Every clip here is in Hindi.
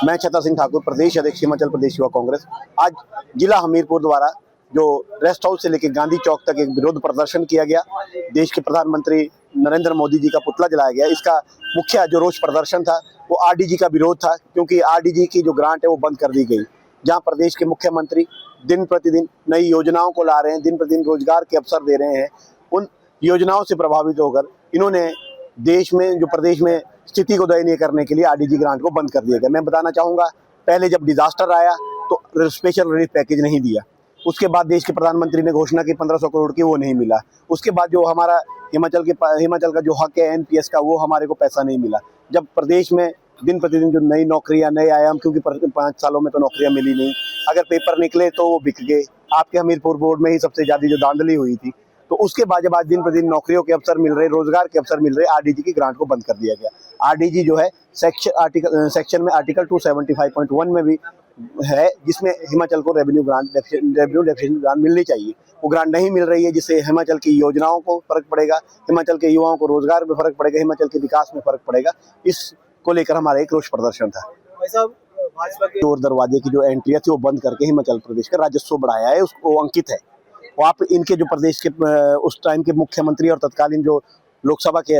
मैं छतर सिंह ठाकुर, प्रदेश अध्यक्ष हिमाचल प्रदेश युवा कांग्रेस। आज जिला हमीरपुर द्वारा जो रेस्ट हाउस से लेकर गांधी चौक तक एक विरोध प्रदर्शन किया गया। देश के प्रधानमंत्री नरेंद्र मोदी जी का पुतला जलाया गया। इसका मुख्य जो रोष प्रदर्शन था वो आरडीजी का विरोध था, क्योंकि आरडीजी की जो ग्रांट है वो बंद कर दी गई। जहां प्रदेश के मुख्यमंत्री दिन प्रतिदिन नई योजनाओं को ला रहे हैं, दिन प्रतिदिन रोजगार के अवसर दे रहे हैं, उन योजनाओं से प्रभावित होकर इन्होंने देश में जो प्रदेश में स्थिति को दयनीय करने के लिए आरडीजी ग्रांट को बंद कर दिया गया। मैं बताना चाहूँगा, पहले जब डिजास्टर आया तो स्पेशल रिलीफ पैकेज नहीं दिया। उसके बाद देश के प्रधानमंत्री ने घोषणा की 1500 करोड़ की, वो नहीं मिला। उसके बाद जो हमारा हिमाचल का जो हक है एनपीएस का, वो हमारे को पैसा नहीं मिला। जब प्रदेश में दिन प्रतिदिन जो नई नौकरियां, नए आयाम, क्योंकि 5 सालों में तो नौकरियां मिली नहीं, अगर पेपर निकले तो वो बिक गए। आपके हमीरपुर बोर्ड में ही सबसे ज्यादा जो धांधली हुई थी, तो उसके बाद जब आज दिन प्रतिदिन नौकरियों के अवसर मिल रहे, रोजगार के अवसर मिल रहे, आरडीजी की ग्रांट को बंद कर दिया गया। आरडीजी जो है सेक्शन में आर्टिकल 275.1 में भी है, जिसमें हिमाचल को रेवेन्यू डेफिशिएंट ग्रांट मिलनी चाहिए। वो ग्रांट नहीं मिल रही है, जिससे हिमाचल की योजनाओं को फर्क पड़ेगा, हिमाचल के युवाओं को रोजगार में फर्क पड़ेगा, हिमाचल के विकास में फर्क पड़ेगा। इसको लेकर हमारा एक रोष प्रदर्शन था। भाजपा के चोर दरवाजे की जो एंट्री थी वो बंद करके हिमाचल प्रदेश का राजस्व बढ़ाया है, उसको अंकित है। वो आप इनके जो प्रदेश के उस टाइम के मुख्यमंत्री और तत्कालीन जो लोकसभा के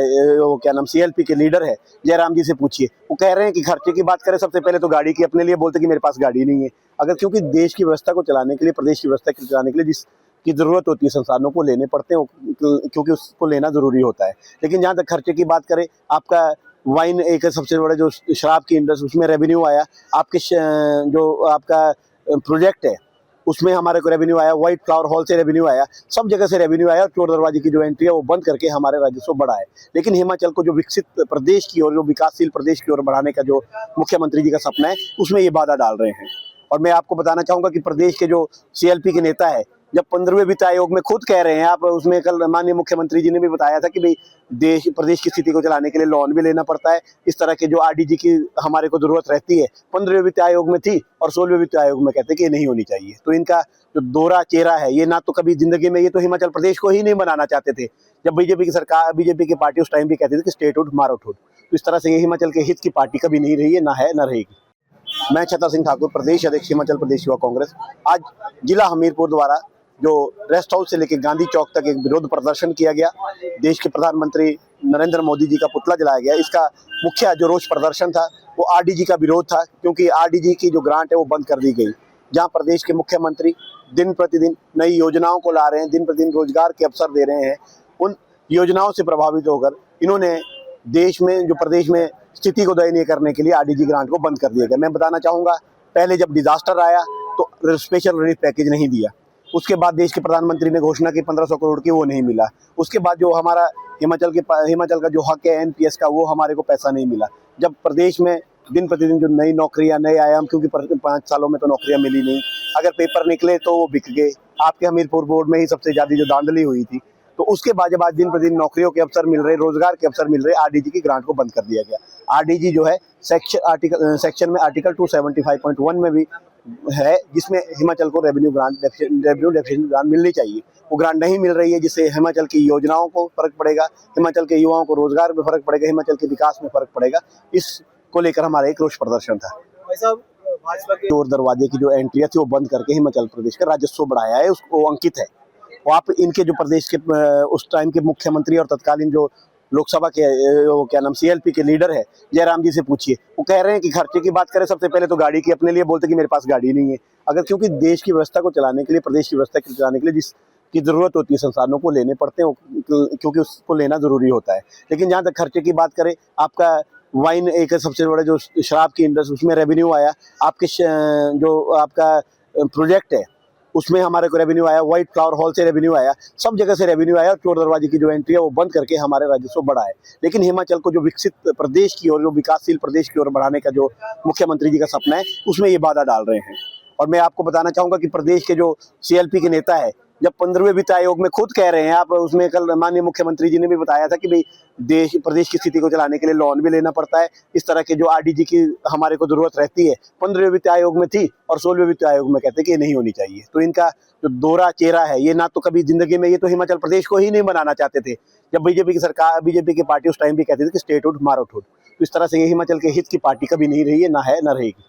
क्या नाम सीएलपी के लीडर है जयराम जी से पूछिए। वो कह रहे हैं कि खर्चे की बात करें, सबसे पहले तो गाड़ी की अपने लिए बोलते कि मेरे पास गाड़ी नहीं है। अगर क्योंकि देश की व्यवस्था को चलाने के लिए, प्रदेश की व्यवस्था को चलाने के लिए जिसकी जरूरत होती है, संसाधनों को लेने पड़ते हैं, क्योंकि उसको लेना जरूरी होता है। लेकिन जहाँ तक खर्चे की बात करें, आपका वाइन एक सबसे बड़ा जो शराब की इंडस्ट्री, उसमें रेवेन्यू आया। आपके जो आपका प्रोजेक्ट है उसमें हमारे को रेवेन्यू आया, व्हाइट फ्लावर हॉल से रेवेन्यू आया, सब जगह से रेवेन्यू आया। और चोर दरवाजे की जो एंट्री है वो बंद करके हमारे राजस्व बढ़ा है। लेकिन हिमाचल को जो विकसित प्रदेश की ओर, जो विकासशील प्रदेश की ओर बढ़ाने का जो मुख्यमंत्री जी का सपना है, उसमें ये बाधा डाल रहे हैं। और मैं आपको बताना चाहूंगा कि प्रदेश के जो सीएलपी के नेता है, जब 15वें वित्त आयोग में खुद कह रहे हैं, आप उसमें कल माननीय मुख्यमंत्री जी ने भी बताया था कि भाई प्रदेश की स्थिति को चलाने के लिए लोन भी लेना पड़ता है। इस तरह के जो आरडीजी की हमारे को जरूरत रहती है, 15वें वित्त आयोग में थी और 16वें वित्त आयोग में कहते हैं कि ये नहीं होनी चाहिए। तो इनका जो दोहरा चेहरा है, ये ना तो कभी जिंदगी में, ये तो हिमाचल प्रदेश को ही नहीं बनाना चाहते थे। जब बीजेपी की सरकार, बीजेपी की पार्टी उस टाइम भी कहती थी कि स्टेटहुड मारोठुड, तो इस तरह से ये हिमाचल के हित की पार्टी कभी नहीं रही है, ना है, ना रहेगी। मैं छतर सिंह ठाकुर, प्रदेश अध्यक्ष हिमाचल प्रदेश युवा कांग्रेस। आज जिला हमीरपुर द्वारा जो रेस्ट हाउस से लेकर गांधी चौक तक एक विरोध प्रदर्शन किया गया। देश के प्रधानमंत्री नरेंद्र मोदी जी का पुतला जलाया गया। इसका मुख्य जो रोष प्रदर्शन था वो आरडीजी का विरोध था, क्योंकि आरडीजी की जो ग्रांट है वो बंद कर दी गई। जहां प्रदेश के मुख्यमंत्री दिन प्रतिदिन नई योजनाओं को ला रहे हैं, दिन प्रतिदिन रोजगार के अवसर दे रहे हैं, उन योजनाओं से प्रभावित होकर इन्होंने देश में जो प्रदेश में स्थिति को दयनीय करने के लिए आरडीजी ग्रांट को बंद कर दिया गया। मैं बताना चाहूँगा, पहले जब डिजास्टर आया तो स्पेशल रिलीफ पैकेज नहीं दिया। उसके बाद देश के प्रधानमंत्री ने घोषणा की 1500 करोड़ की, वो नहीं मिला। उसके बाद जो हमारा हिमाचल का जो हक है एनपीएस का, वो हमारे को पैसा नहीं मिला। जब प्रदेश में दिन प्रतिदिन जो नई नौकरियां, नए आयाम, क्योंकि 5 सालों में तो नौकरियां मिली नहीं, अगर पेपर निकले तो वो बिक गए। आपके हमीरपुर बोर्ड में ही सबसे ज्यादा जो धांधली हुई थी, तो उसके बाद जब आज दिन प्रतिदिन नौकरियों के अवसर मिल रहे, रोजगार के अवसर मिल रहे, आरडीजी की ग्रांट को बंद कर दिया गया। आरडीजी जो है सेक्शन में आर्टिकल 275.1 में भी है, जिसमें हिमाचल को रेवेन्यू डेफिशिएंट ग्रांट मिलनी चाहिए। वो ग्रांट नहीं मिल रही है, जिससे हिमाचल की योजनाओं को फर्क पड़ेगा, हिमाचल के युवाओं को रोजगार में फर्क पड़ेगा, हिमाचल के विकास में फर्क पड़ेगा। इसको लेकर हमारा एक रोष प्रदर्शन था। भाजपा के चोर दरवाजे की जो एंट्री थी वो बंद करके हिमाचल प्रदेश का राजस्व बढ़ाया है, उसको अंकित है। वो आप इनके जो प्रदेश के उस टाइम के मुख्यमंत्री और तत्कालीन जो लोकसभा के क्या नाम सीएलपी के लीडर है जयराम जी से पूछिए। वो कह रहे हैं कि खर्चे की बात करें, सबसे पहले तो गाड़ी की अपने लिए बोलते कि मेरे पास गाड़ी नहीं है। अगर क्योंकि देश की व्यवस्था को चलाने के लिए, प्रदेश की व्यवस्था को चलाने के लिए जिसकी जरूरत होती है, संसाधनों को लेने पड़ते हैं, क्योंकि उसको लेना जरूरी होता है। लेकिन जहाँ तक खर्चे की बात करें, आपका वाइन एक सबसे बड़ा जो शराब की इंडस्ट्री, उसमें रेवेन्यू आया। आपके जो आपका प्रोजेक्ट है उसमें हमारे को रेवेन्यू आया, व्हाइट फ्लावर हॉल से रेवेन्यू आया, सब जगह से रेवेन्यू आया। और चोर दरवाजे की जो एंट्री है वो बंद करके हमारे राजस्व बढ़ा है। लेकिन हिमाचल को जो विकसित प्रदेश की ओर, जो विकासशील प्रदेश की ओर बढ़ाने का जो मुख्यमंत्री जी का सपना है, उसमें ये बाधा डाल रहे हैं। और मैं आपको बताना चाहूंगा कि प्रदेश के जो सीएलपी के नेता है, जब 15वें वित्त आयोग में खुद कह रहे हैं, आप उसमें कल माननीय मुख्यमंत्री जी ने भी बताया था कि भाई प्रदेश की स्थिति को चलाने के लिए लोन भी लेना पड़ता है। इस तरह के जो आरडीजी की हमारे को जरूरत रहती है, 15वें वित्त आयोग में थी और 16वें वित्त आयोग में कहते हैं कि ये नहीं होनी चाहिए। तो इनका जो दोहरा चेहरा है, ये ना तो कभी जिंदगी में, ये तो हिमाचल प्रदेश को ही नहीं बनाना चाहते थे। जब बीजेपी की सरकार, बीजेपी की पार्टी उस टाइम भी कहती थी कि स्टेटहुड मारोठुड, तो इस तरह से ये हिमाचल के हित की पार्टी कभी नहीं रही है, ना है, ना रहेगी।